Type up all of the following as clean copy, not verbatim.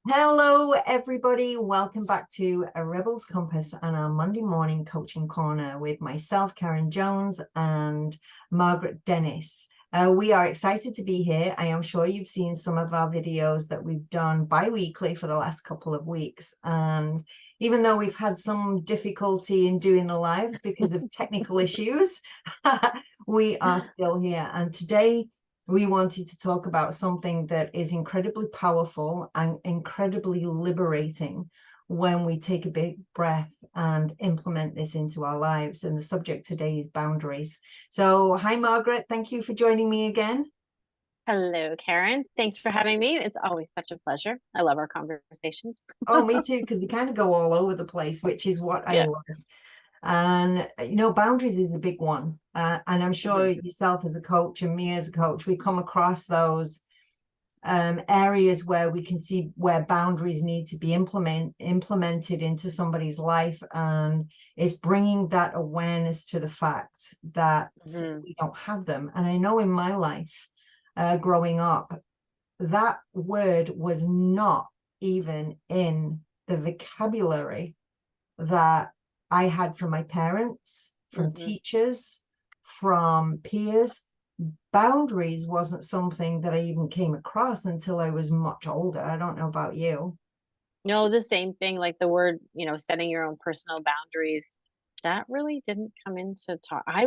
Hello, everybody. Welcome back to A Rebel's Compass and our Monday morning coaching corner with myself, Karen Jones, and Margaret Dennis. We are excited to be here. I am sure you've seen some of our videos that we've done bi-weekly for the last couple of weeks. And even though we've had some difficulty in doing the lives because of technical issues, we are still here. And today, we wanted to talk about something that is incredibly powerful and incredibly liberating when we take a big breath and implement this into our lives. And the subject today is boundaries. So, hi, Margaret. Thank you for joining me again. Hello, Karen. Thanks for having me. It's always such a pleasure. I love our conversations. Oh, me too, because they kind of go all over the place, which is what I Yeah. love. And, boundaries is a big one. And I'm sure Mhm. yourself as a coach and me as a coach, we come across those areas where we can see where boundaries need to be implemented into somebody's life, and it's bringing that awareness to the fact that Mhm. we don't have them. And I know in my life, growing up, that word was not even in the vocabulary that I had from my parents, from Mhm. teachers, from peers. Boundaries wasn't something that I even came across until I was much older. I don't know about you. No, the same thing, like the word, setting your own personal boundaries, that really didn't come into talk. I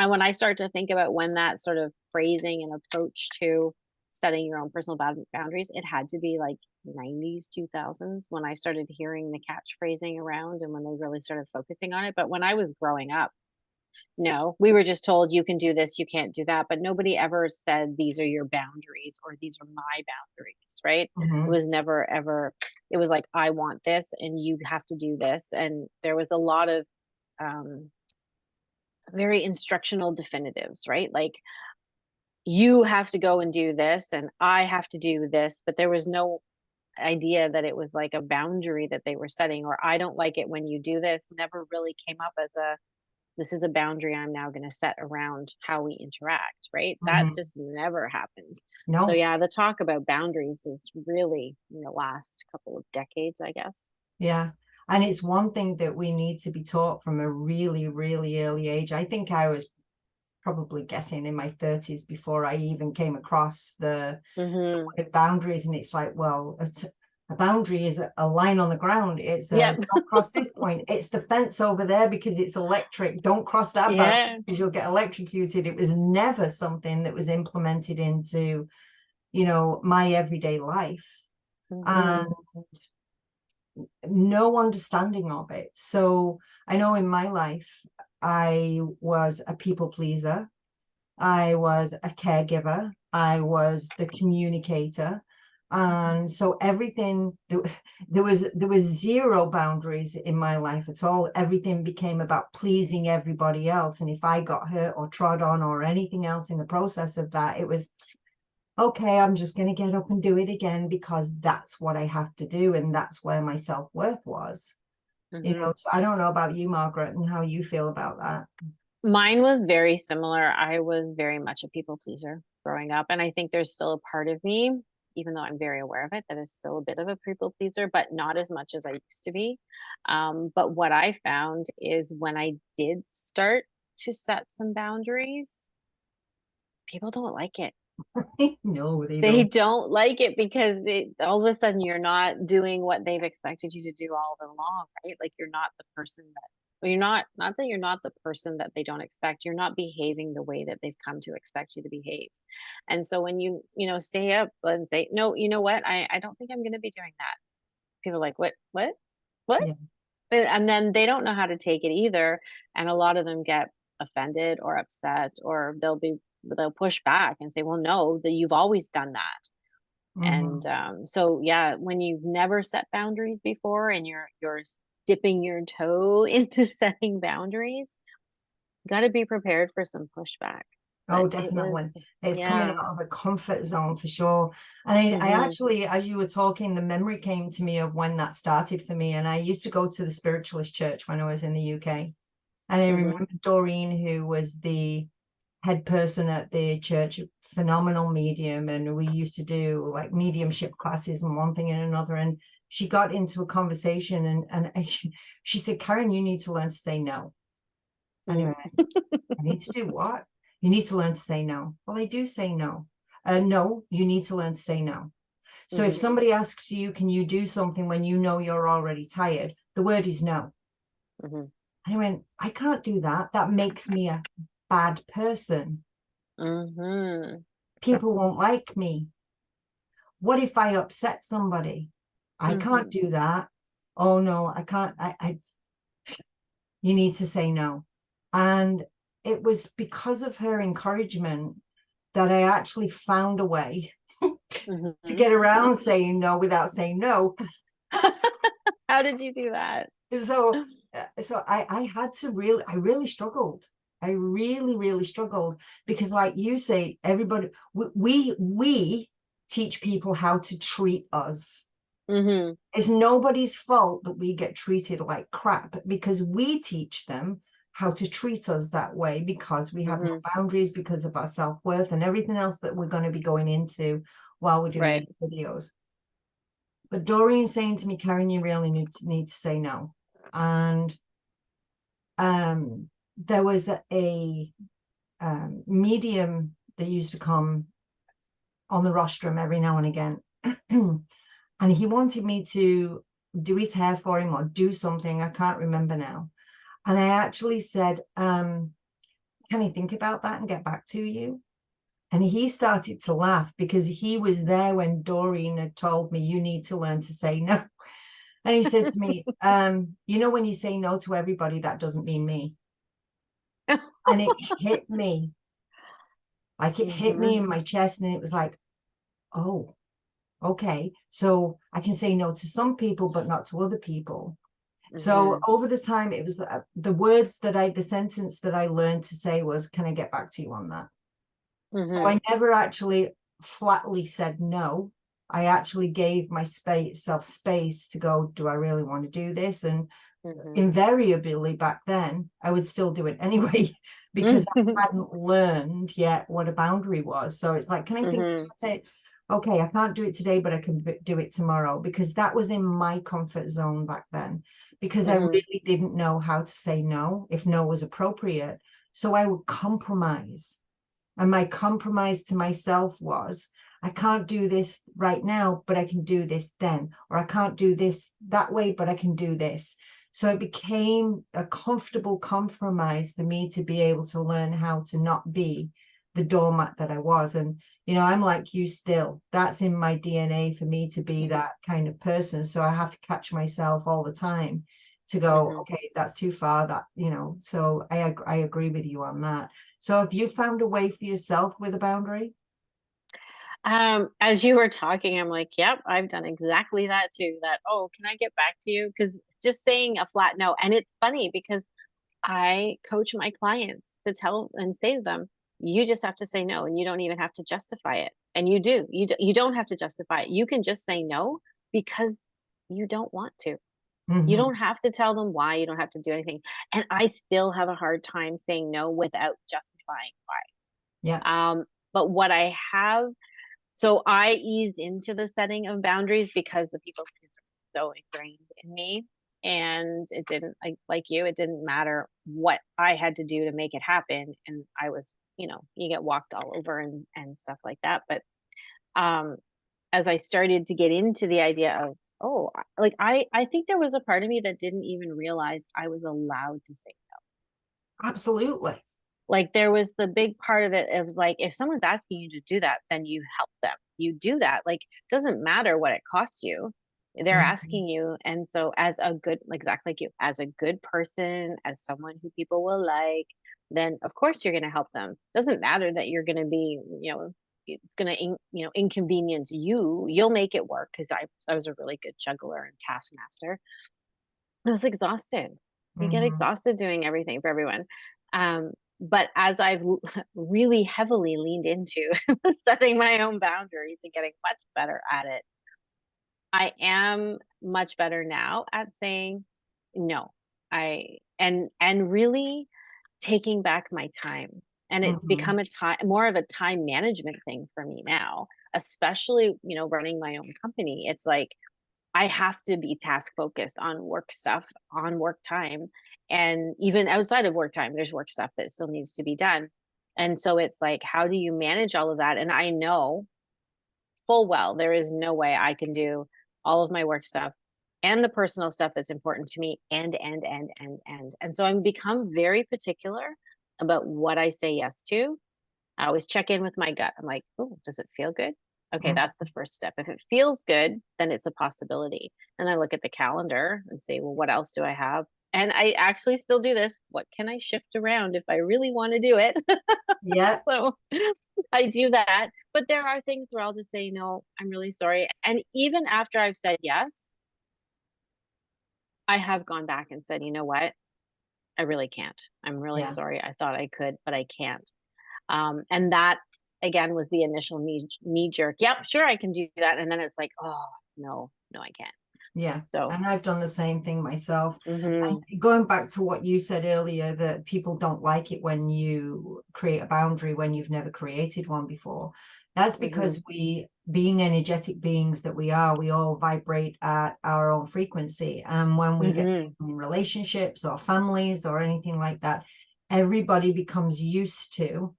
when I start to think about when that sort of phrasing and approach to setting your own personal boundaries, it had to be like 90s, 2000s when I started hearing the catchphrasing around and when they really started focusing on it. But when I was growing up, no, we were just told you can do this, you can't do that, but nobody ever said these are your boundaries or these are my boundaries, right? It Mhm. was never ever, it was like, I want this and you have to do this. And there was a lot of um, very instructional definitives, right? Like, you have to go and do this and I have to do this, but there was no idea that it was like a boundary that they were setting, or I don't like it when you do this, never really came up as a this is a boundary I'm now going to set around how we interact, right? That Mhm. just never happened. So No, yeah, the talk about boundaries is really in the last couple of decades, I guess. yeah. And it's one thing that we need to be taught from a really, really early age. I think I was probably guessing in my 30s before I even came across the Mhm. word boundaries. And it's like, well, a boundary is a line on the ground. It's a Yep. don't cross this point. It's the fence over there because it's electric. Don't cross that boundary Yeah. because you'll get electrocuted. It was never something that was implemented into, my everyday life. And Mhm. no understanding of it. So I know in my life, I was a people pleaser. I was a caregiver. I was the communicator. And so everything there was zero boundaries in my life at all. Everything became about pleasing everybody else. And if I got hurt or trod on or anything else in the process of that, it was okay, I'm just going to get up and do it again because that's what I have to do. And that's where my self-worth was. Mhm. So I don't know about you, Margaret, and how you feel about that. Mine was very similar. I was very much a people pleaser growing up, and I think there's still a part of me, even though I'm very aware of it, that is still a bit of a people pleaser, but not as much as I used to be. But what I found is when I did start to set some boundaries, people don't like it. No, they They don't. don't like it because all of a sudden you're not doing what they've expected you to do all along, right? Like you're not the person that, well, you're not that you're not the person that they don't expect. You're not behaving the way that they've come to expect you to behave. And so when you stay up and say, no, you know what? I don't think I'm going to be doing that. People are like, what? Yeah. And then they don't know how to take it either. And a lot of them get offended or upset, or they'll push back and say, well, no, that you've always done that. And Hmm. so, yeah, when you've never set boundaries before and you're dipping your toe into setting boundaries, you got to be prepared for some pushback. Oh, But it definitely. was, It's coming yeah. out of a comfort zone for sure. And I Hmm. actually, as you were talking, the memory came to me of when that started for me. And I used to go to the spiritualist church when I was in the UK. And I Hmm. remember Doreen, who was the head person at the church, phenomenal medium, and we used to do like mediumship classes and one thing and another. And she got into a conversation and she said, Karen, you need to learn to say no. Anyway, I need to do what? You need to learn to say no. Well, I do say no. No, you need to learn to say no. So if somebody asks you, can you do something when you know you're already tired? The word is no. And I went, I can't do that. That makes me a bad person. People won't like me. What if I upset somebody? I can't do that. Oh no, I can't. You need to say no. And it was because of her encouragement that I actually found a way to get around saying no without saying no. How did you do that? So I had to I really struggled. I really struggled because, like you say, everybody, we teach people how to treat us. It's nobody's fault that we get treated like crap because we teach them how to treat us that way because we have no boundaries, because of our self-worth and everything else that we're going to be going into while we're doing these videos. But Doreen saying to me, Karen, you really need to say no. And there was a medium that used to come on the rostrum every now and again. And he wanted me to do his hair for him or do something. I can't remember now. And I actually said, can I think about that and get back to you? And he started to laugh because he was there when Doreen had told me, you need to learn to say no. And he said to me, you know, when you say no to everybody, that doesn't mean me. And it hit me. Like it hit me in my chest, and it was like, oh, okay. So I can say no to some people, but not to other people. So over the time, it was the sentence that I learned to say was, can I get back to you on that? So I never actually flatly said no. I actually gave myself space to go, do I really want to do this? And invariably back then, I would still do it anyway, because I hadn't learned yet what a boundary was. So it's like, can I think about it? Okay, I can't do it today, but I can do it tomorrow, because that was in my comfort zone back then, because I really didn't know how to say no if no was appropriate. So I would compromise. And my compromise to myself was, I can't do this right now, but I can do this then. Or I can't do this that way, but I can do this. So it became a comfortable compromise for me to be able to learn how to not be the doormat that I was. And, you know, I'm like you still. That's in my DNA for me to be that kind of person. So I have to catch myself all the time to go, okay, that's too far, that, you know. So I agree with you on that. So have you found a way for yourself with a boundary? As you were talking, I'm like, yep, I've done exactly that too. That, oh, can I get back to you? Because just saying a flat no, and it's funny because I coach my clients to tell and say to them, you just have to say no, and you don't even have to justify it. And you do. You don't have to justify it. You can just say no because you don't want to. You don't have to tell them why. You don't have to do anything. And I still have a hard time saying no without justifying why. Yeah. But what I have, so I eased into the setting of boundaries because the people are so ingrained in me. And it didn't, like you, it didn't matter what I had to do to make it happen. And I was, you get walked all over and stuff like that. But um, as I started to get into the idea of, oh, like I think there was a part of me that didn't even realize I was allowed to say Absolutely. like there was the big part of it. It was like, if someone's asking you to do that, then you help them. You do that. Like, doesn't matter what it costs you. They're asking you. And so as a good, exactly like you, as a good person, as someone who people will like, then of course you're going to help them. Doesn't matter that you're going to be, it's going to, inconvenience you. You'll make it work. Cause I was a really good juggler and taskmaster. I was exhausted. You get exhausted doing everything for everyone. But as I've really heavily leaned into setting my own boundaries and getting much better at it, I am much better now at saying no. And really taking back my time. And it's Mhm. become a time, more of a time management thing for me now, especially, running my own company. It's like I have to be task focused on work stuff, on work time. And even outside of work time, there's work stuff that still needs to be done. And so it's like, how do you manage all of that? And I know full well there is no way I can do all of my work stuff and the personal stuff that's important to me and so I'm become very particular about what I say yes to. I always check in with my gut. I'm like, oh, does it feel good? Okay, Mm. that's the first step. If it feels good, then it's a possibility. And I look at the calendar and say, well, what else do I have? And I actually still do this. What can I shift around if I really want to do it? Yeah, So I do that. But there are things where I'll just say, no, I'm really sorry. And even after I've said yes, I have gone back and said, you know what? I really can't. I'm really yeah. sorry. I thought I could, but I can't. And that again was the initial knee jerk. Yep, sure, I can do that. And then it's like, oh no, no, I can't. Yeah, So, and I've done the same thing myself. And hmm going back to what you said earlier, that people don't like it when you create a boundary when you've never created one before. That's hmm because we, being energetic beings that we are, we all vibrate at our own frequency. And when we get hmm in relationships or families or anything like that, everybody becomes used to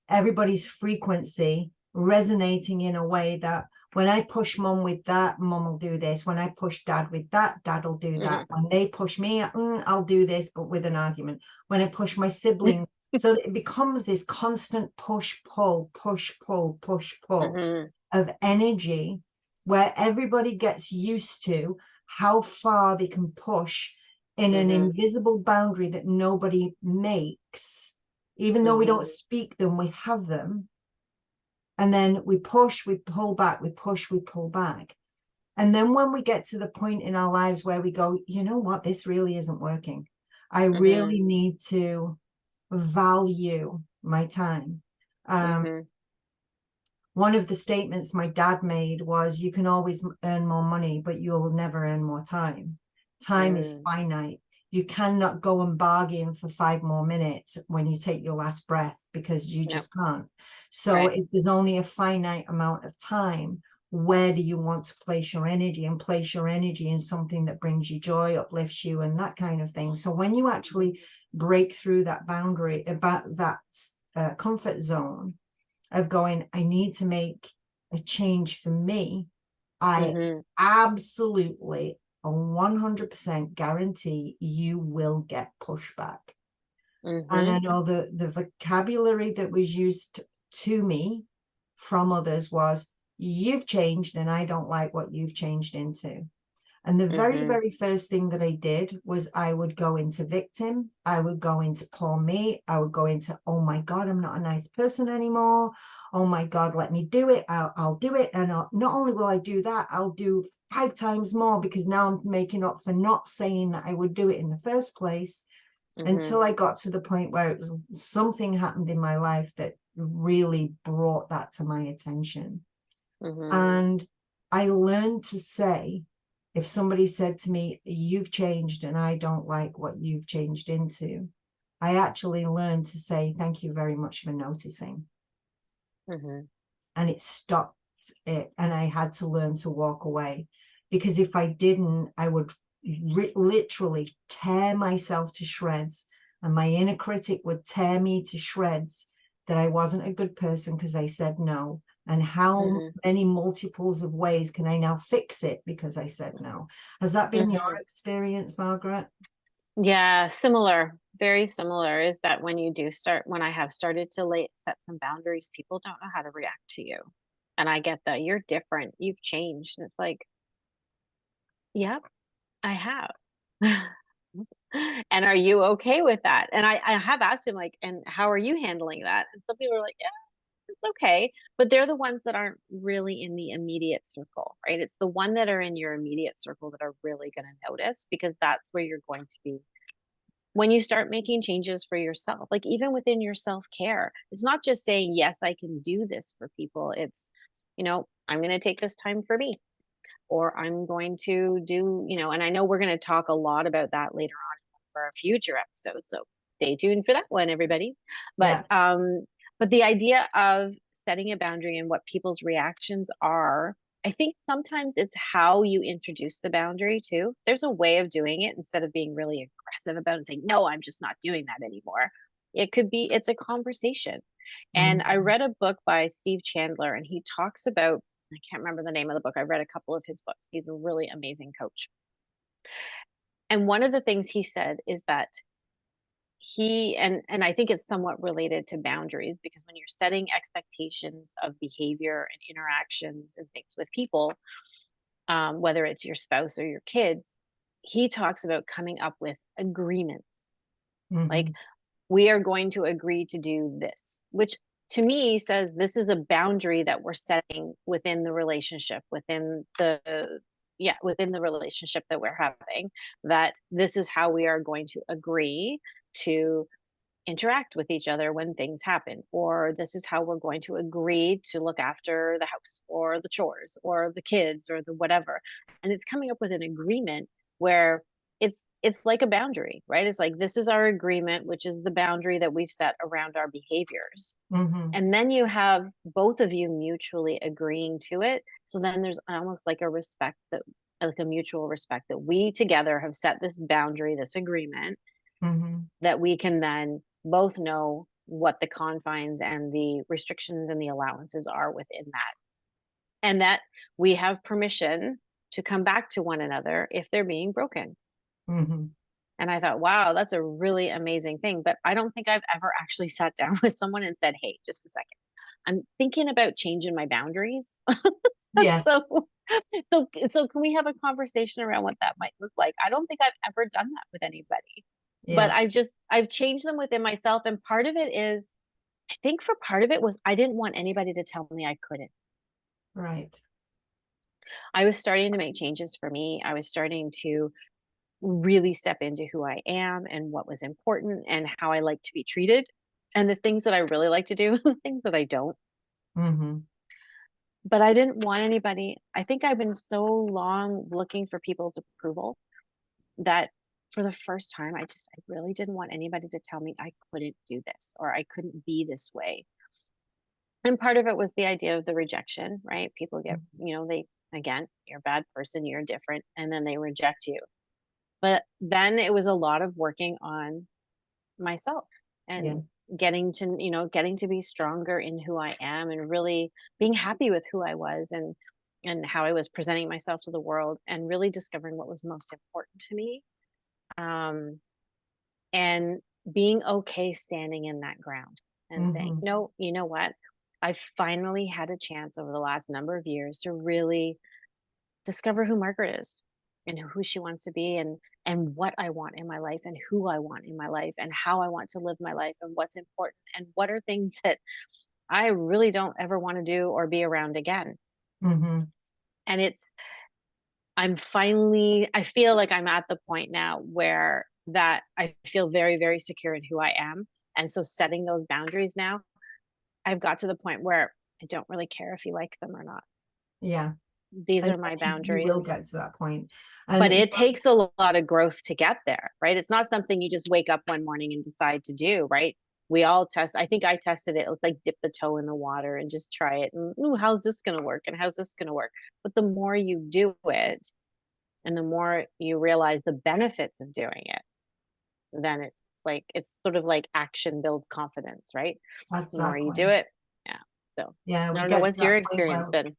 everybody's frequency resonating in a way that when I push mom with that, mom will do this. When I push dad with that, dad will do that. hmm When they push me, I'll do this, but with an argument. When I push my siblings, so it becomes this constant push, pull, push, pull, push, pull hmm of energy where everybody gets used to how far they can push in an hmm invisible boundary that nobody makes. Even though we hmm don't speak them, we have them. And then we push, we pull back, we push, we pull back. And then when we get to the point in our lives where we go, you know what, this really isn't working. I hmm really need to value my time. Um, hmm one of the statements my dad made was, you can always earn more money, but you'll never earn more time. Time is hmm finite. You cannot go and bargain for 5 more minutes when you take your last breath, because you No, just can't. So right. if there's only a finite amount of time, where do you want to place your energy, and place your energy in something that brings you joy, uplifts you, and that kind of thing. So when you actually break through that boundary, about that comfort zone of going, I need to make a change for me, I hmm absolutely a 100% guarantee you will get pushback. And hmm I know the vocabulary that was used to me from others was, you've changed and I don't like what you've changed into. And the very, hmm very first thing that I did was I would go into victim. I would go into poor me. I would go into, oh my God, I'm not a nice person anymore. Oh my God, let me do it. I'll do it. And not only will I do that, I'll do 5 times more, because now I'm making up for not saying that I would do it in the first place. hmm Until I got to the point where it was something happened in my life that really brought that to my attention. hmm And I learned to say, if somebody said to me, you've changed and I don't like what you've changed into, I actually learned to say, thank you very much for noticing. hmm And it stopped it. And I had to learn to walk away, because if I didn't, I would literally tear myself to shreds. And my inner critic would tear me to shreds, that I wasn't a good person because I said no. And how hmm many multiples of ways can I now fix it because I said no? Has that been your hmm experience, Margaret? Yeah, similar, very similar is that when you do start, when I have started to set some boundaries, people don't know how to react to you. And I get that you're different, you've changed. And it's like, yep, I have. And are you okay with that? And I have asked him, like, and how are you handling that? And some people are like, yeah, it's okay. But they're the ones that aren't really in the immediate circle, right? It's the one that are in your immediate circle that are really going to notice, because that's where you're going to be when you start making changes for yourself, like even within your self care. It's not just saying, yes, I can do this for people. It's, I'm going to take this time for me, or I'm going to do, and I know we're going to talk a lot about that later on for a future episode. So stay tuned for that one, everybody. Yeah. But the idea of setting a boundary and what people's reactions are, I think sometimes it's how you introduce the boundary too. There's a way of doing it instead of being really aggressive about it and saying, no, I'm just not doing that anymore. It could be, it's a conversation. And I Mhm. read a book by Steve Chandler, and he talks about, I can't remember the name of the book. I read a couple of his books. He's a really amazing coach. And one of the things he said is that and I think it's somewhat related to boundaries, because when you're setting expectations of behavior and interactions and things with people, whether it's your spouse or your kids, he talks about coming up with agreements. Like, Mhm. we are going to agree to do this, which to me says this is a boundary that we're setting within the relationship, within the relationship that we're having, that this is how we are going to agree to interact with each other when things happen, or this is how we're going to agree to look after the house or the chores or the kids or the whatever. And it's coming up with an agreement where it's like a boundary, right? It's like, this is our agreement, which is the boundary that we've set around our behaviors. Mhm. And then you have both of you mutually agreeing to it, so then there's almost like a respect, that like a mutual respect, that we together have set this boundary, this agreement, Mhm. that we can then both know what the confines and the restrictions and the allowances are within that. And that we have permission to come back to one another if they're being broken. Mhm. And I thought, wow, that's a really amazing thing. But I don't think I've ever actually sat down with someone and said, hey, just a second, I'm thinking about changing my boundaries. Yeah. so so can we have a conversation around what that might look like? I don't think I've ever done that with anybody. But Yeah. I've changed them within myself, and part of it is, I think for part of it was, I didn't want anybody to tell me I couldn't. Right. I was starting to make changes for me. I was starting to really step into who I am and what was important and how I like to be treated, and the things that I really like to do, the things that I don't. Mhm. But I didn't want anybody, I think I've been so long looking for people's approval, that for the first time, I really didn't want anybody to tell me I couldn't do this or I couldn't be this way. And part of it was the idea of the rejection, right? People get, they, again, you're a bad person, you're different, and then they reject you. But then it was a lot of working on myself Yeah. and getting to be stronger in who I am, and really being happy with who I was, and how I was presenting myself to the world, and really discovering what was most important to me. Um, and being okay standing in that ground and saying, Mhm. no, you know what? I finally had a chance over the last number of years to really discover who Margaret is, and who she wants to be, and what I want in my life, and who I want in my life, and how I want to live my life, and what's important, and what are things that I really don't ever want to do or be around again. Mhm. And I feel like I'm at the point now where that I feel very, very secure in who I am. And so setting those boundaries now, I've got to the point where I don't really care if you like them or not. Yeah. These And are my you will boundaries. get to that point. But And it takes a lot of growth to get there, right? It's not something you just wake up one morning and decide to do, right? We all test. I think I tested it. Let's like dip the toe in the water and just try it. And ooh, how's this going to work? And how's this going to work? But the more you do it, and the more you realize the benefits of doing it, then it's sort of like action builds confidence, right? The more you do exactly. it. Yeah. So Yeah, I we don't know, get to what's that your point experience where been?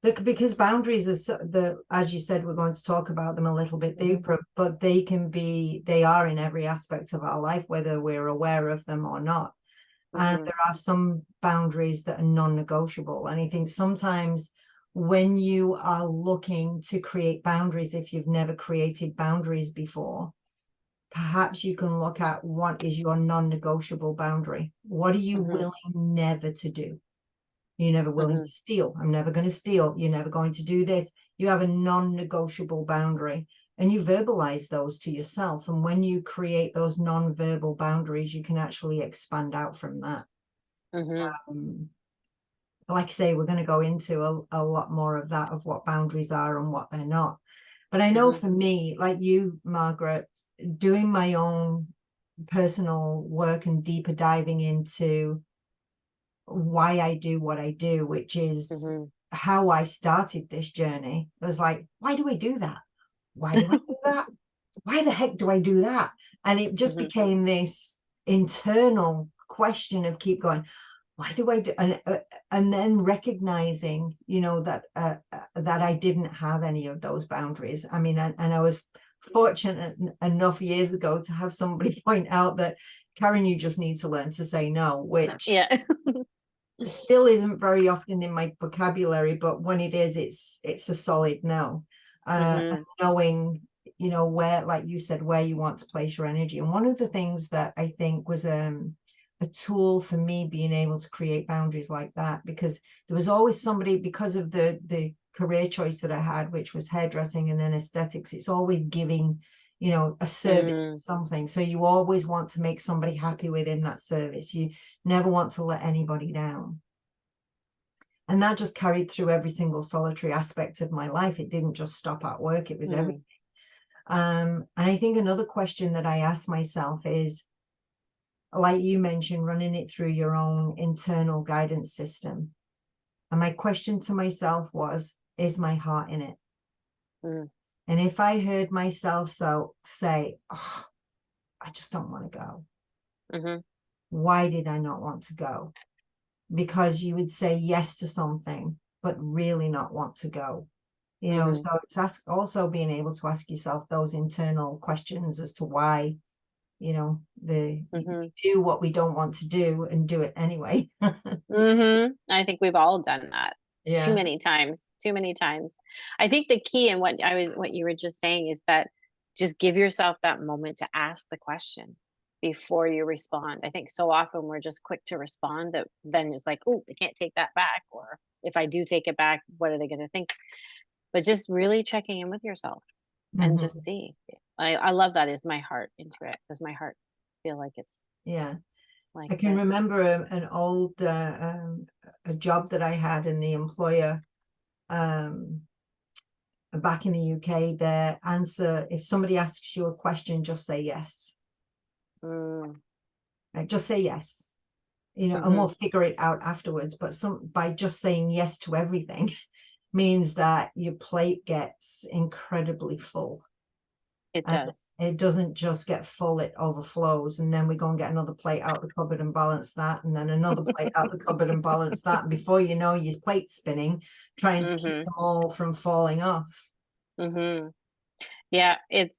because boundaries are as you said, we're going to talk about them a little bit Hmm. deeper, but they are in every aspect of our life, whether we're aware of them or not. And Hmm. there are some boundaries that are non-negotiable. And I think sometimes when you are looking to create boundaries, if you've never created boundaries before, perhaps you can look at what is your non-negotiable boundary. What are you Hmm. willing never to do? You're never willing Hmm. to steal. I'm never going to steal. You're never going to do this. You have a non-negotiable boundary, and you verbalize those to yourself. And when you create those non-verbal boundaries, you can actually expand out from that. Hmm. Um, like I say, we're going to go into a lot more of that, of what boundaries are and what they're not. But I know Hmm. for me, like you, Margaret, doing my own personal work and deeper diving into why I do what I do, which is Mhm. how I started this journey. It was like, why do I do that? Why do I do that? Why the heck do I do that? And it just Mhm. became this internal question of keep going, why do I do, and then recognizing, you know, that that I didn't have any of those boundaries. I mean, and I was fortunate enough years ago to have somebody point out that, Karen, you just need to learn to say no, which Yeah. still isn't very often in my vocabulary, but when it is, it's a solid no. And Mhm. knowing, you know, where, like you said, where you want to place your energy. And one of the things that I think was a tool for me being able to create boundaries like that, because there was always somebody, because of the career choice that I had, which was hairdressing and then aesthetics, it's always giving, you know, a service or something. So you always want to make somebody happy within that service. You never want to let anybody down. And that just carried through every single solitary aspect of my life. It didn't just stop at work, it was everything. And I think another question that I ask myself is, like you mentioned, running it through your own internal guidance system. And my question to myself was, is my heart in it? Mm. And if I heard myself say, oh, I just don't want to go. Mhm. Why did I not want to go? Because you would say yes to something, but really not want to go. You know, Mhm. so it's also being able to ask yourself those internal questions as to why, you know, we Mhm. do what we don't want to do and do it anyway. Mhm. I think we've all done that too Yeah. many times, too many times. I think the key and what you were just saying is that just give yourself that moment to ask the question before you respond. I think so often we're just quick to respond that then it's like, "Oh, I can't take that back," or if I do take it back, what are they going to think? But just really checking in with yourself and just Mhm. see. I love that. Is my heart into it? Does my heart feel like it's Yeah. like I can remember an old a job that I had, in the employer um, back in the UK. Their answer, if somebody asks you a question, just say yes. Mm, Right? Just say yes. You know, and we'll mhm. figure it out afterwards. But by just saying yes to everything means that your plate gets incredibly full. It And does. it doesn't just get full, it overflows. And then we go and get another plate out the cupboard and balance that. And then another plate out the cupboard and balance that. And before you know, your plate's spinning, trying to keep Mhm. them all from falling off. Mhm. Yeah, it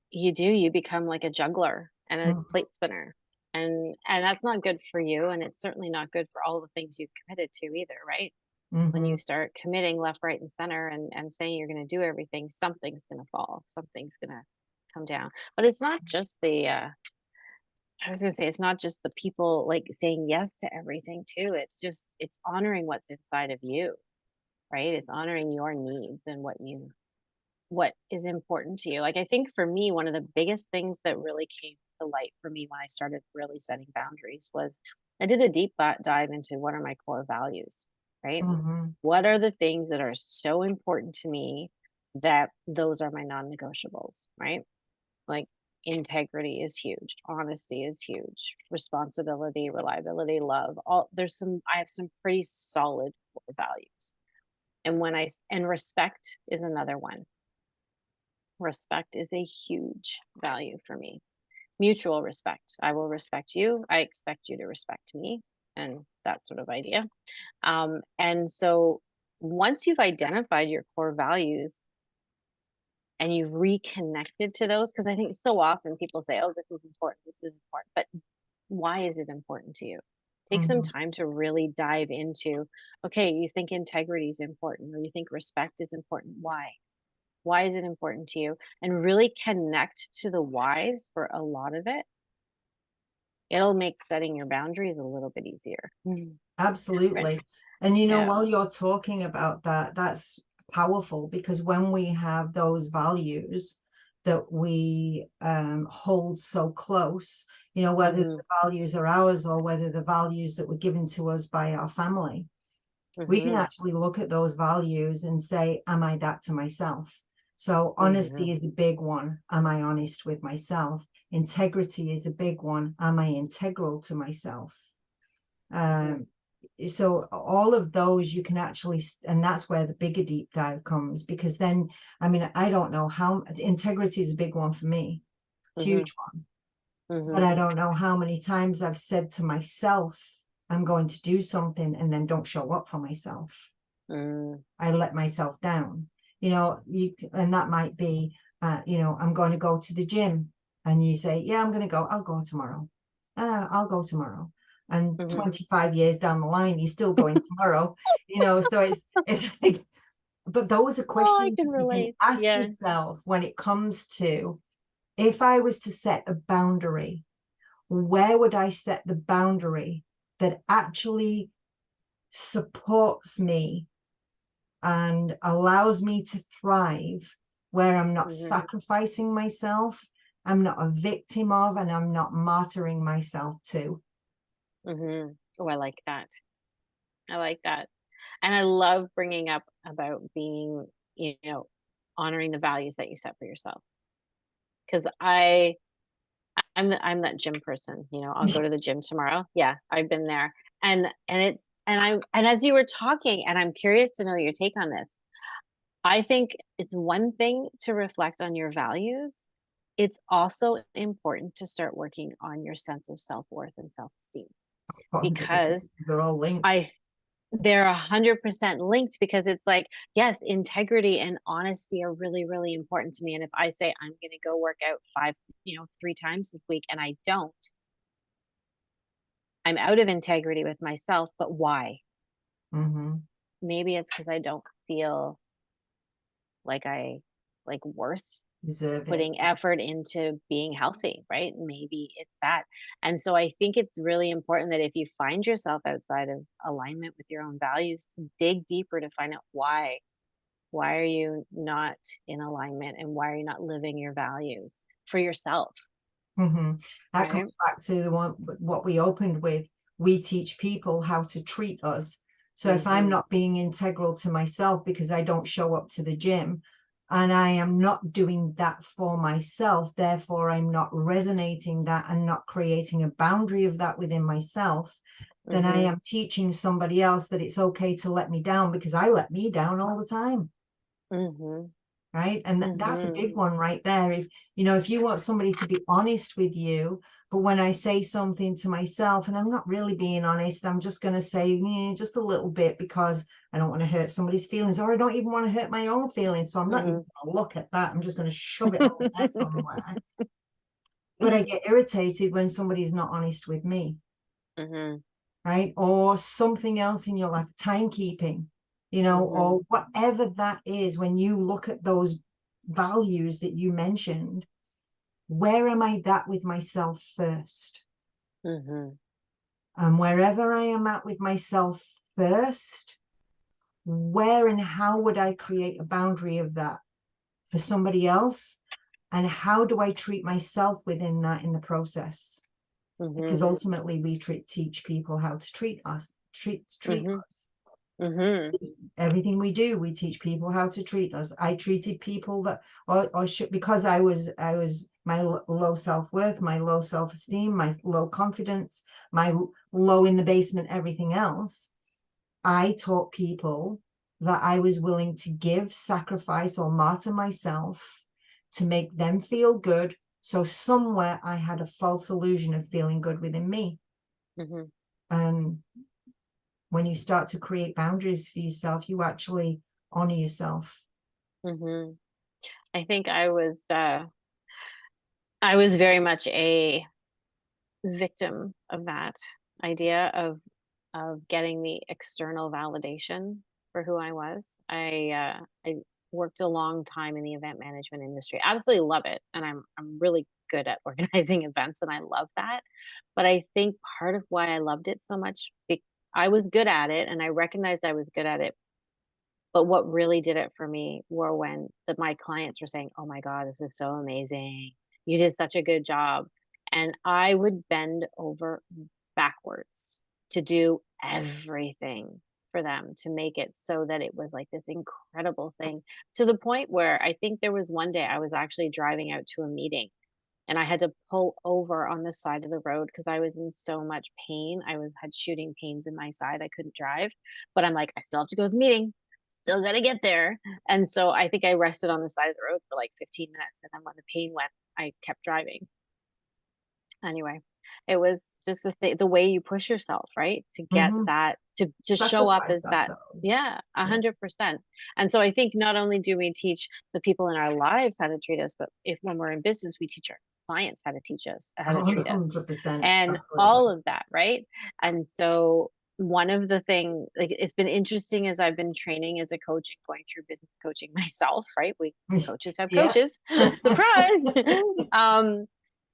you become like a juggler and a Mhm, plate spinner. And that's not good for you, and it's certainly not good for all the things you've committed to either, right? When mhm, you start committing left, right, and center and saying you're going to do everything, something's going to fall, something's going to come down. But it's not just I was going to say, it's not just the people like saying yes to everything too. It's honoring what's inside of you, right? It's honoring your needs and what is important to you. Like, I think for me, one of the biggest things that really came to light for me when I started really setting boundaries was I did a deep dive into what are my core values, right? mhm, What are the things that are so important to me that those are my non negotiables, right? Like, integrity is huge, honesty is huge, responsibility, reliability, love. I have some pretty solid core values. And respect is another one. Respect is a huge value for me. Mutual respect. I will respect you. I expect you to respect me, and that sort of idea. And so once you've identified your core values and you've reconnected to those, because I think so often people say, oh, this is important. But why is it important to you? Take some mhm. time to really dive into, okay, you think integrity is important or you think respect is important. Why? Why is it important to you? And really connect to the whys for a lot of it. It'll make setting your boundaries a little bit easier. Right. Absolutely. And you know, Yeah. while you're talking about that, that's powerful, because when we have those values that we hold so close, you know, whether Mhm. the values are ours or whether the values that were given to us by our family, we can Mhm. actually look at those values and say, am I that to myself? So honesty Mhm. is a big one. Am I honest with myself? Integrity is a big one. Am I integral to myself? Mhm. So all of those you can actually, and that's where the bigger deep dive comes, because then, I mean, I don't know how, integrity is a big one for me, Mhm. huge one, but Mhm. I don't know how many times I've said to myself, I'm going to do something and then don't show up for myself. Mm. I let myself down, and that might be, I'm going to go to the gym, and you say, yeah, I'm going to go, I'll go tomorrow. I'll go tomorrow. And Mhm. 25 years down the line, you're still going tomorrow, so it's like, but those are Oh, I questions can you can relate. ask Yeah. yourself when it comes to, if I was to set a boundary, where would I set the boundary that actually supports me and allows me to thrive, where I'm not Mhm. sacrificing myself, I'm not a victim of, and I'm not martyring myself to. Mhm. Oh, I like that. I like that. And I love bringing up about being, honoring the values that you set for yourself. Because I'm that gym person. I'll go to the gym tomorrow. Yeah, I've been there, and as you were talking, and I'm curious to know your take on this. I think it's one thing to reflect on your values. It's also important to start working on your sense of self worth and self esteem 100%. because They're all linked. I they're 100% linked because it's like, yes, integrity and honesty are really, really important to me. And if I say I'm going to go work out 3 times this week and I don't, I'm out of integrity with myself. But why? Mm-hmm. Maybe it's because I don't feel like worth Deserve it. putting effort into being healthy, right? Maybe it's that. And so I think it's really important that if you find yourself outside of alignment with your own values, to dig deeper to find out why. Why are you not in alignment and why are you not living your values for yourself? Mm-hmm. That Right? comes back to the one what we opened with. We teach people how to treat us. So if I'm Mm-hmm. not being integral to myself because I don't show up to the gym, and I am not doing that for myself, therefore I'm not resonating that and not creating a boundary of that within myself, then I Mm-hmm. am teaching somebody else that it's okay to let me down, because I let me down all the time. Mm-hmm. Right. And that's a Mm-hmm. big one right there. If you want somebody to be honest with you, but when I say something to myself and I'm not really being honest, I'm just going to say, yeah, just a little bit, because I don't want to hurt somebody's feelings, or I don't even want to hurt my own feelings. So I'm not even going to look at that. I'm just going to shove it over there somewhere. But I get irritated when somebody's not honest with me. Mm-hmm. Right? Or something else in your life, timekeeping, Mm-hmm. or whatever that is. When you look at those values that you mentioned, where am I at with myself first? Mm-hmm. And wherever I am at with myself first, where and how would I create a boundary of that for somebody else? And how do I treat myself within that in the process? Because Mm-hmm. ultimately we teach people how to treat us, treat Mm-hmm. us. Mm-hmm. Everything we do, we teach people how to treat us. I treated people that, or should, because I was my low self-worth, my low self-esteem, my low confidence, my low in the basement, everything else. I taught people that I was willing to give, sacrifice, or martyr myself to make them feel good. So somewhere I had a false illusion of feeling good within me. Mm-hmm. And when you start to create boundaries for yourself, you actually honor yourself. Mm-hmm. I think I was very much a victim of that idea of getting the external validation for who I was. I worked a long time in the event management industry. Absolutely love it, and I'm really good at organizing events, and I love that. But I think part of why I loved it so much, I was good at it, and I recognized I was good at it. But what really did it for me were when my clients were saying, "Oh my God, this is so amazing. You did such a good job." And I would bend over backwards to do everything for them to make it so that it was like this incredible thing, to the point where I think there was one day I was actually driving out to a meeting and I had to pull over on the side of the road because I was in so much pain. Had shooting pains in my side. I couldn't drive, but I'm like, I still have to go to the meeting. Still got to get there. And so I think I rested on the side of the road for like 15 minutes. And then when the pain went, I kept driving. Anyway, it was just the way you push yourself, right? To get Mhm. that, to show up Sacrifice as that. ourselves. Yeah, a Yeah. 100%. And so I think not only do we teach the people in our lives how to treat us, but if when we're in business, we teach our clients how to teach us, how to treat us, 100%. and all Absolutely. of that, right? And so one of the thing, like, it's been interesting as I've been training as a coach and going through business coaching myself, right? We coaches have Yeah. coaches. Surprise. um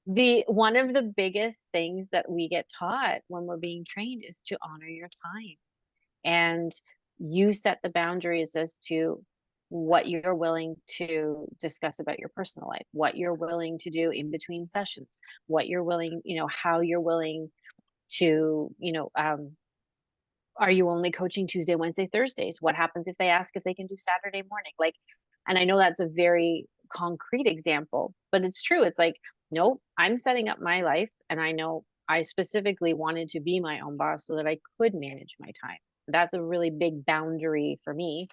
the one of the biggest things that we get taught when we're being trained is to honor your time. And you set the boundaries as to what you're willing to discuss about your personal life, what you're willing to do in between sessions, what you're willing, how you're willing to, are you only coaching Tuesday, Wednesday, Thursdays? What happens if they ask if they can do Saturday morning? Like, and I know that's a very concrete example, but it's true. It's like, nope, I'm setting up my life. And I know I specifically wanted to be my own boss so that I could manage my time. That's a really big boundary for me.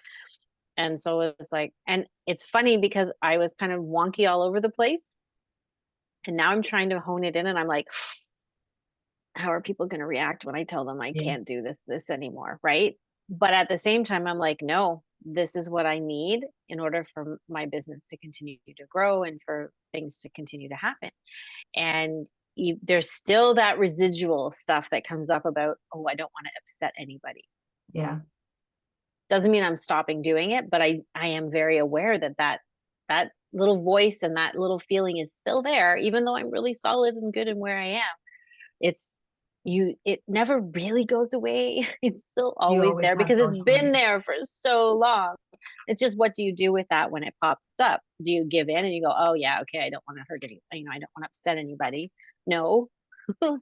And so it's like, and it's funny because I was kind of wonky all over the place. And now I'm trying to hone it in and I'm like, how are people going to react when I tell them I Yeah. can't do this anymore, right? But at the same time, I'm like, no, this is what I need in order for my business to continue to grow and for things to continue to happen. And there's still that residual stuff that comes up about, oh, I don't want to upset anybody. Yeah. Doesn't mean I'm stopping doing it, but I am very aware that little voice and that little feeling is still there, even though I'm really solid and good in where I am. It's it never really goes away. It's still You always always there have because it's those been moments. there for so long. It's just, what do you do with that when it pops up? Do you give in and you go, "Oh yeah, okay, I don't want to hurt any, I don't want to upset anybody." No.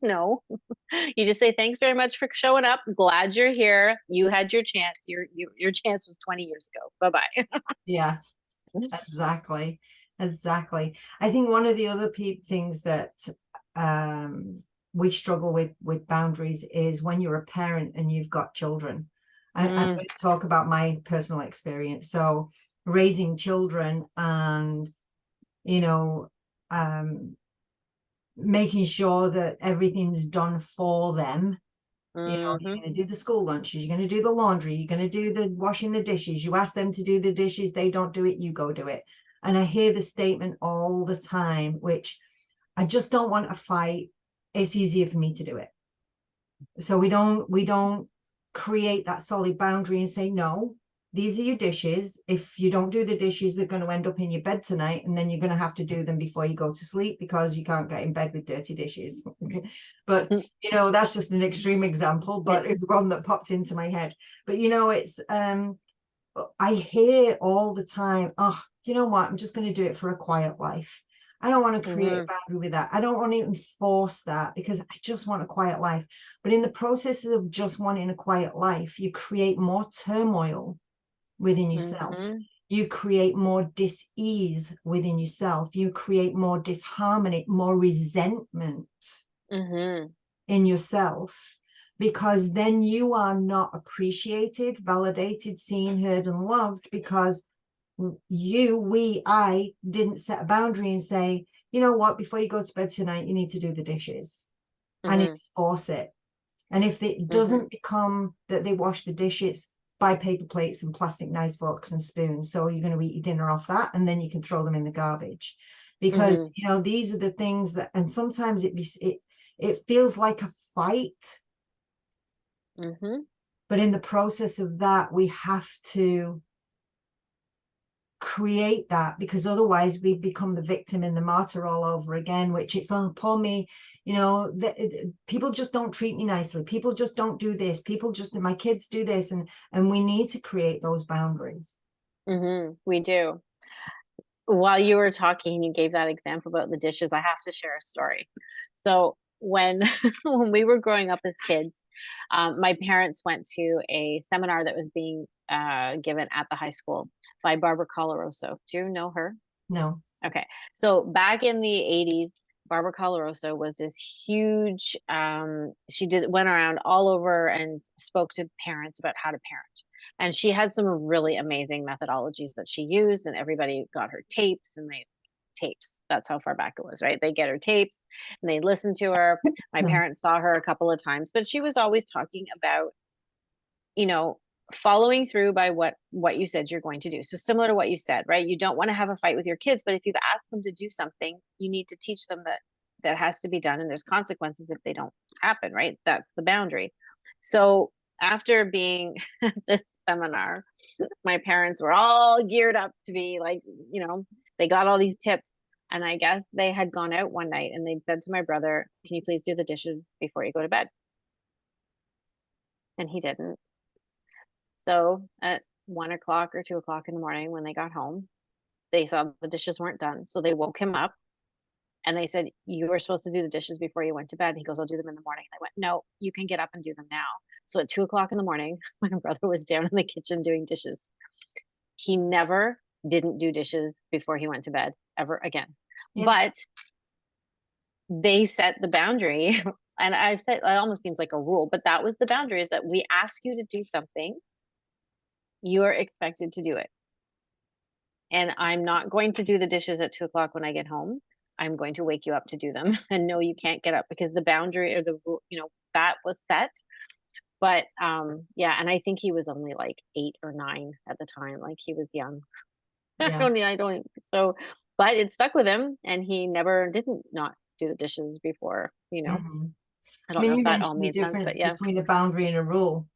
No. You just say, "Thanks very much for showing up. Glad you're here. You had your chance. Your chance was 20 years ago. Bye-bye." Yeah, exactly. Exactly. I think one of the other things that um we struggle with boundaries is when you're a parent and you've got children. I'm Mm, going to talk about my personal experience. So raising children and, you know, um making sure that everything's done for them. You're mhm, going to do the school lunches, you're going to do the laundry, you're going to do the washing the dishes. You ask them to do the dishes, they don't do it, you go do it. And I hear the statement all the time, which I just don't want to fight. It's easier for me to do it. So we don't create that solid boundary and say, no, these are your dishes. If you don't do the dishes, they're going to end up in your bed tonight, and then you're going to have to do them before you go to sleep because you can't get in bed with dirty dishes. But mm, that's just an extreme example, yeah, but it's one that popped into my head. But it's I hear all the time, oh, you know what, I'm just going to do it for a quiet life. I don't want to create a mhm, boundary with that. I don't want to even force that because I just want a quiet life. But in the process of just wanting a quiet life, you create more turmoil within yourself. mhm, You create more dis-ease within yourself. You create more disharmony, more resentment mhm, in yourself, because then you are not appreciated, validated, seen, heard, and loved because I didn't set a boundary and say, you know what, before you go to bed tonight, you need to do the dishes and mhm, enforce it. And if it mhm, doesn't become that they wash the dishes, buy paper plates and plastic knives, forks, and spoons. So you're going to eat your dinner off that, and then you can throw them in the garbage. Because mhm, these are the things that, and sometimes it feels like a fight, mhm. but in the process of that, we have to create that, because otherwise we become the victim and the martyr all over again, which it's on poor me. People just don't treat me nicely, people just don't do this, people just, my kids do this, and we need to create those boundaries. We do. While you were talking, you gave that example about the dishes. I have to share a story. So when when we were growing up as kids, My parents went to a seminar that was being given at the high school by Barbara Coloroso. Do you know her? No. Okay. So back in the 80s, Barbara Coloroso was this huge, she went around all over and spoke to parents about how to parent. And she had some really amazing methodologies that she used, and everybody got her tapes and they tapes. That's how far back it was, right? They get her tapes and they listen to her. My Hmm. parents saw her a couple of times, but she was always talking about, you know, following through by what you said you're going to do. So similar to what you said, right? You don't want to have a fight with your kids, but if you've asked them to do something, you need to teach them that that has to be done and there's consequences if they don't happen, right? That's the boundary. So after being at this seminar, my parents were all geared up to be like, they got all these tips. And I guess they had gone out one night and they'd said to my brother, "Can you please do the dishes before you go to bed?" And he didn't. So at 1 o'clock or 2 o'clock in the morning when they got home, they saw the dishes weren't done. So they woke him up and they said, "You were supposed to do the dishes before you went to bed." He goes, "I'll do them in the morning." And I went, "No, you can get up and do them now." So at 2 o'clock in the morning, my brother was down in the kitchen doing dishes. He never didn't do dishes before he went to bed ever again. Yeah. But they set the boundary. And I've said it almost seems like a rule, but that was the boundary, is that we ask you to do something, you're expected to do it. And I'm not going to do the dishes at 2 o'clock when I get home. I'm going to wake you up to do them. And no, you can't get up, because the boundary or the rule, that was set. But yeah, and I think he was only like 8 or 9 at the time. Like, he was young. Yeah. I don't so but it stuck with him and he never didn't not do the dishes before. Mhm. I I don't mean, know if you that all mentioned the made sense, but difference yeah. between a boundary and a rule.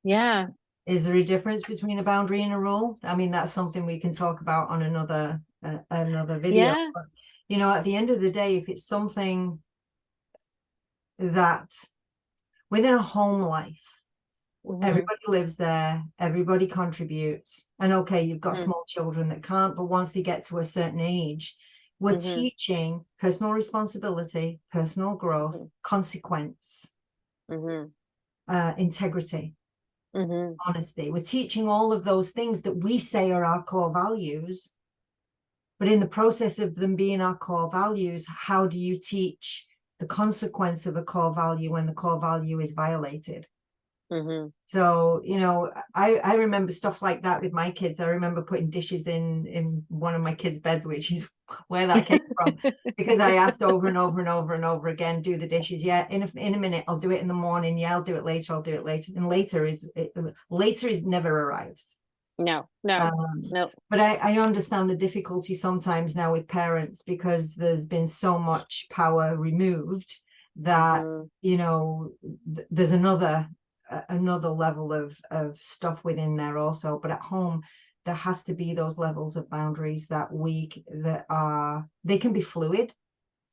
Yeah. Is there a difference between a boundary and a rule? I mean, that's something we can talk about on another video. Yeah. But, at the end of the day, if it's something that within a home life, Mhm. everybody lives there, everybody contributes, and okay, you've got Mhm. small children that can't, but once they get to a certain age, we're Mhm. teaching personal responsibility, personal growth, Mhm. consequence, Mhm. integrity, Mhm. honesty. We're teaching all of those things that we say are our core values. But in the process of them being our core values, how do you teach the consequence of a core value when the core value is violated? Mhm. So, I remember stuff like that with my kids. I remember putting dishes in one of my kids' beds, which is where that came from, because I asked over and over and over and over again, "Do the dishes." Yeah, in a minute. I'll do it in the morning. Yeah, I'll do it later. I'll do it later. And later is never arrives. No. No. Um, No. but I understand the difficulty sometimes now with parents, because there's been so much power removed that, Mhm. there's another level of stuff within there also. But at home, there has to be those levels of boundaries they can be fluid,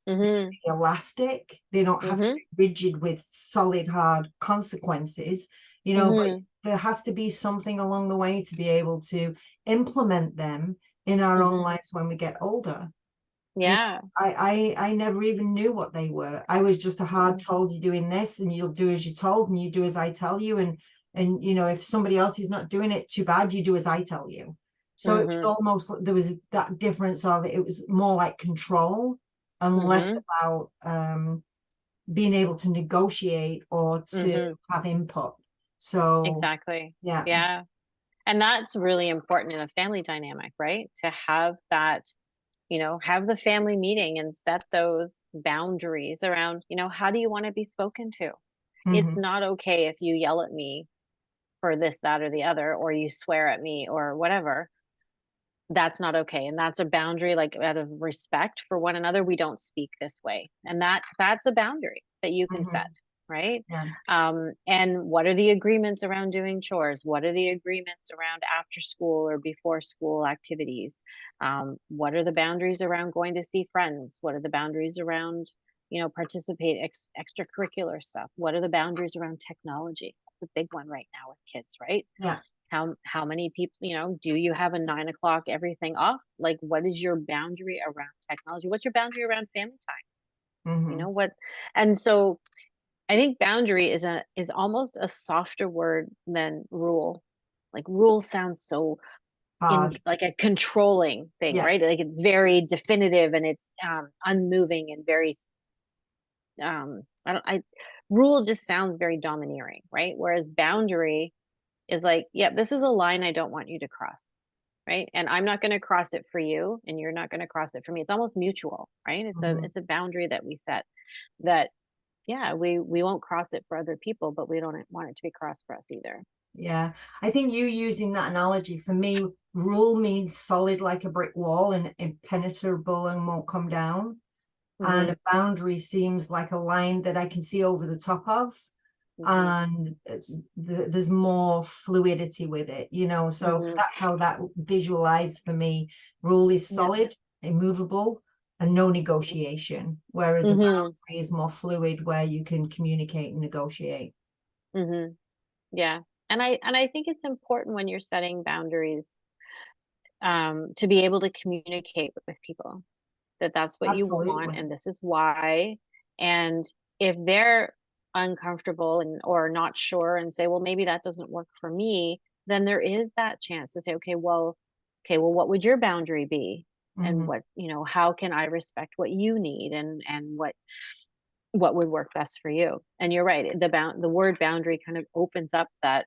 Mhm. elastic. They don't have to Mhm. be rigid with solid, hard consequences, but Mhm. there has to be something along the way to be able to implement them in our own Mhm. lives when we get older. Yeah. I never even knew what they were. I was just a hard Mhm. told, "You're doing this and you'll do as you're told and you do as I tell you." And if somebody else is not doing it, too bad, you do as I tell you. So it was Mhm. almost there was that difference of it was more like control and less Mhm. about being able to negotiate or to Mhm. have input. So Exactly. yeah. Yeah. And that's really important in a family dynamic, right? To have that, have the family meeting and set those boundaries around, how do you want to be spoken to? It's Mhm. not okay if you yell at me for this, that, or the other, or you swear at me or whatever. That's not okay. And that's a boundary, like, out of respect for one another. We don't speak this way. And that's a boundary that you can set, Mhm. right? Yeah. And what are the agreements around doing chores? What are the agreements around after school or before school activities? What are the boundaries around going to see friends? What are the boundaries around, participate extracurricular stuff? What are the boundaries around technology? That's a big one right now with kids, right? Yeah. How many people, do you have a 9 o'clock everything off? Like, what is your boundary around technology? What's your boundary around family time? Mhm. What? And so I think boundary is almost a softer word than rule. Like rule sounds so in Hard. like a controlling thing, Yeah. right? Like it's very definitive and it's unmoving and very I don't I rule just sounds very domineering, right? Whereas boundary is like, yeah, this is a line I don't want you to cross, right? And I'm not going to cross it for you and you're not going to cross it for me. It's almost mutual, right? Mhm. It's a boundary that we set that yeah, we won't cross it for other people, but we don't want it to be crossed for us either. Yeah. I think you using that analogy, for me, rule means solid like a brick wall and impenetrable and won't come down. And Mhm. a boundary seems like a line that I can see over the top of. Mhm. And there's more fluidity with it, you know. So Mhm. that's how that visualized for me. Rule is Yep. solid, immovable, and no negotiation, whereas a Mhm. boundary is more fluid, where you can communicate and negotiate. Mhm. Yeah. And I think it's important when you're setting boundaries to be able to communicate with people that that's what you want Absolutely. and this is why. And if they're uncomfortable and or not sure and say, well, maybe that doesn't work for me, then there is that chance to say, okay, well, what would your boundary be? And Hmm. what, how can I respect what you need and what would work best for you? And you're right, the word boundary kind of opens up that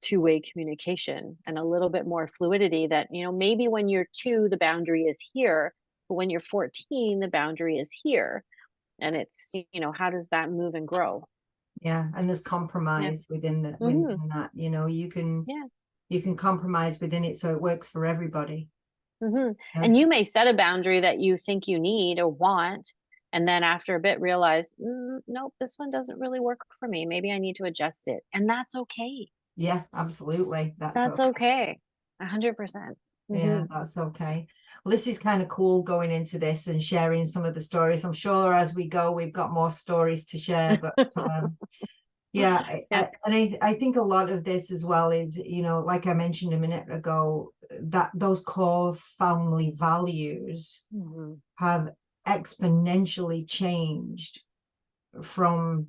two-way communication and a little bit more fluidity that, maybe when you're 2, the boundary is here, but when you're 14, the boundary is here. And it's, how does that move and grow? Yeah, and there's Yeah. compromise within Hmm. within that. You know, Yeah. you can compromise within it so it works for everybody. Hmm. And Yes. you may set a boundary that you think you need or want, and then after a bit realize, nope, this one doesn't really work for me. Maybe I need to adjust it. And that's okay. Yeah, absolutely. That's That's okay. okay. 100%. Yeah, Hmm. that's okay. Well, this is kind of cool going into this and sharing some of the stories. I'm sure as we go, we've got more stories to share, but yeah, Yeah. I think a lot of this as well is, you know, like I mentioned a minute ago, that those core family values Hmm. have exponentially changed from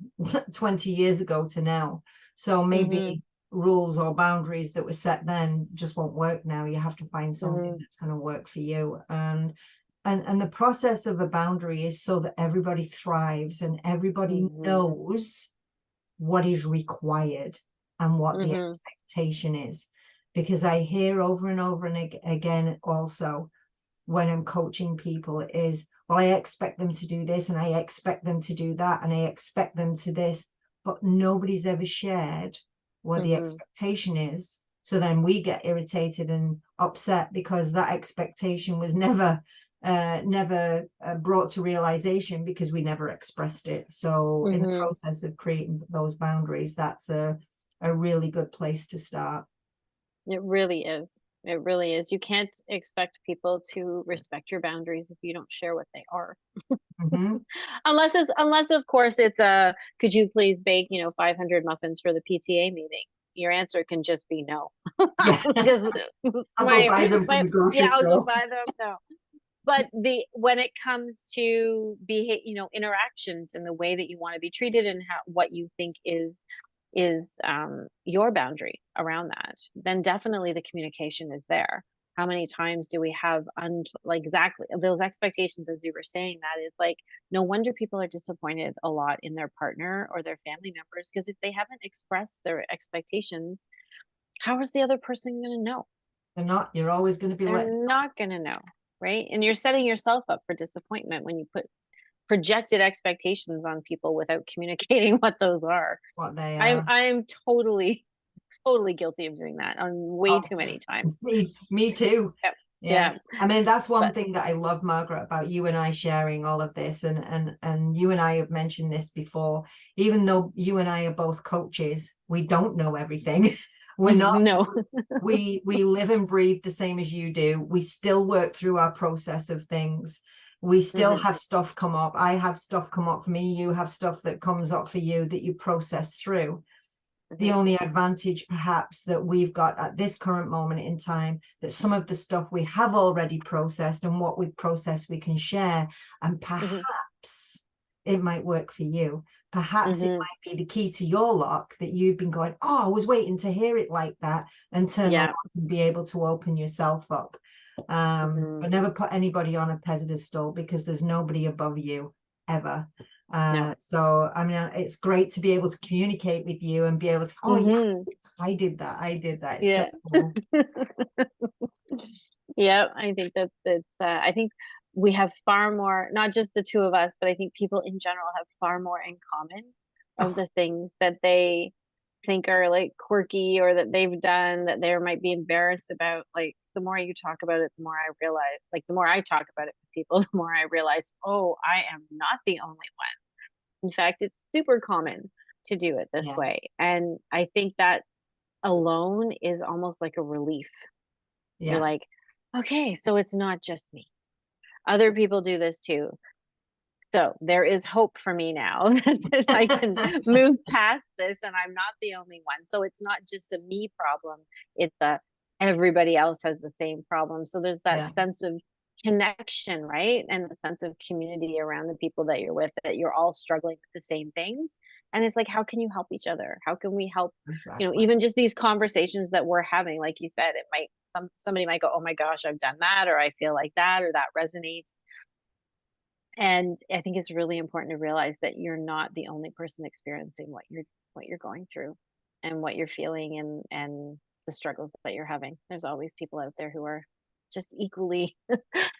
20 years ago to now. So Hmm. maybe rules or boundaries that were set then just won't work now. You have to find something Hmm. that's going to work for you. And the process of a boundary is so that everybody thrives and everybody Mhm. knows what is required and what the Mhm. expectation is. Because I hear over and over and again also when I'm coaching people is, well, I expect them to do this and I expect them to do that and I expect them to this, but nobody's ever shared what the Mhm. expectation is. So then we get irritated and upset because that expectation was never brought to realization because we never expressed it. So in the Mhm. process of creating those boundaries, that's a really good place to start. It really is. It really is. You can't expect people to respect your boundaries if you don't share what they are. Mhm. Unless of course it's a could you please bake, 500 muffins for the PTA meeting? Your answer can just be no. Yeah. Because I'll go buy them from my the grocery yeah, I'll go store. buy them. No. But the when it comes to interactions and the way that you want to be treated and how what you think is your boundary around that, then definitely the communication is there. How many times do we have like exactly those expectations as you were saying that is like no wonder people are disappointed a lot in their partner or their family members because if they haven't expressed their expectations, how is the other person going to know? They're not, you're always going to be let They're not gonna know, right? And you're setting yourself up for disappointment when you put projected expectations on people without communicating what those are. what they I'm are. I'm totally, totally guilty of doing that on way Oh, too many times. me too. Yep. Yeah. Yeah. I mean, that's one But thing that I love, Margaret, about you and I sharing all of this. And you and I have mentioned this before. Even though you and I are both coaches, we don't know everything. We're not, no. we live and breathe the same as you do. We still work through our process of things. We still Mhm. have stuff come up. I have stuff come up for me. You have stuff that comes up for you that you process through. The Mhm. only advantage perhaps that we've got at this current moment in time, that some of the stuff we have already processed and what we've processed we can share, and Mhm. perhaps it might work for you. Perhaps it Mhm. might be the key to your lock that you've been going, oh, I was waiting to hear it like that, and turn the Yeah. lock and be able to open yourself up. But Mhm. never put anybody on a pedestal, because there's nobody above you ever. No. So I mean, it's great to be able to communicate with you and be able to, oh yeah, Mhm. I did that. It's so Yeah. cool. Yeah, I think that's I think we have far more, not just the two of us, but I think people in general have far more in common of Oh, the things that they think are like quirky or that they've done that they might be embarrassed about. Like the more you talk about it, the more I realize, like the more I talk about it with people, the more I realize, oh, I am not the only one. In fact, it's super common to do it this yeah, way. And I think that alone is almost like a relief. You're yeah, like, okay, so it's not just me. Other people do this too. So there is hope for me now that I can move past this and I'm not the only one. So it's not just a me problem, it's a everybody else has the same problem. So there's that yeah, sense of connection, right? And the sense of community around the people that you're with, that you're all struggling with the same things. And it's like, how can you help each other? How can we help, exactly. even just these conversations that we're having, like you said, it might somebody might go, oh my gosh, I've done that, or I feel like that, or that resonates. And I think it's really important to realize that you're not the only person experiencing what you're going through and what you're feeling, and the struggles that you're having. There's always people out there who are just equally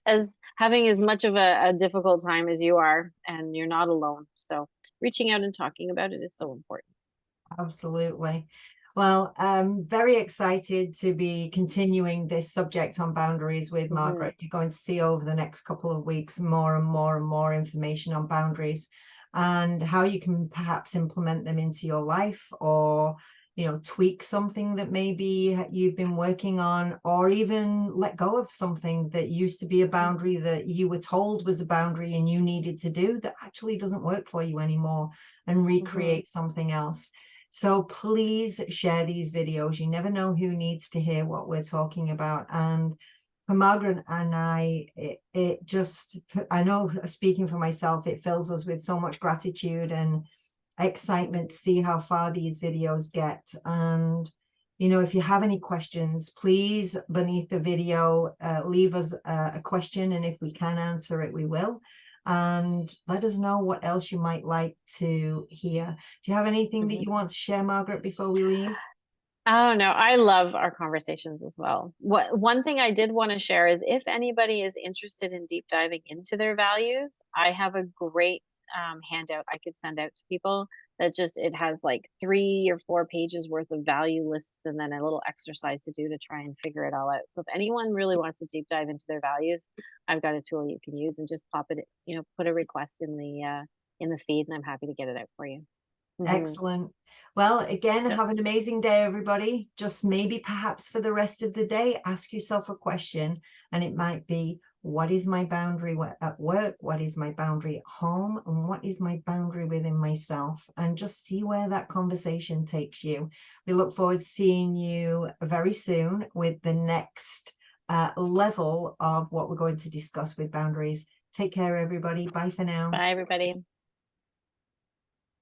as having as much of a difficult time as you are, and you're not alone. So reaching out and talking about it is so important. Absolutely. Well, I'm very excited to be continuing this subject on boundaries with Hmm. Margaret. You're going to see over the next couple of weeks more and more and more information on boundaries and how you can perhaps implement them into your life, or tweak something that maybe you've been working on, or even let go of something that used to be a boundary that you were told was a boundary and you needed to do that actually doesn't work for you anymore, and Hmm. recreate something else. So please share these videos. You never know who needs to hear what we're talking about. And for Margaret and I, it just, I know, speaking for myself, it fills us with so much gratitude and excitement to see how far these videos get. And if you have any questions, please, beneath the video, leave us a question, and if we can answer it, we will. And let us know what else you might like to hear. Do you have anything that Hmm. you want to share, Margaret, before we leave? Oh no, I love our conversations as well. What one thing I did want to share is, if anybody is interested in deep diving into their values, I have a great handout I could send out to people that just it has like 3 or 4 pages worth of value lists and then a little exercise to do to try and figure it all out. So if anyone really wants to deep dive into their values, I've got a tool you can use, and just pop it, put a request in the feed, and I'm happy to get it out for you. Hmm. Excellent. Well, again, Yep. have an amazing day, everybody. Just maybe perhaps for the rest of the day, ask yourself a question, and it might be, what is my boundary at work? What is my boundary at home? And what is my boundary within myself? And just see where that conversation takes you. We look forward to seeing you very soon with the next level of what we're going to discuss with boundaries. Take care, everybody. Bye for now. Bye, everybody.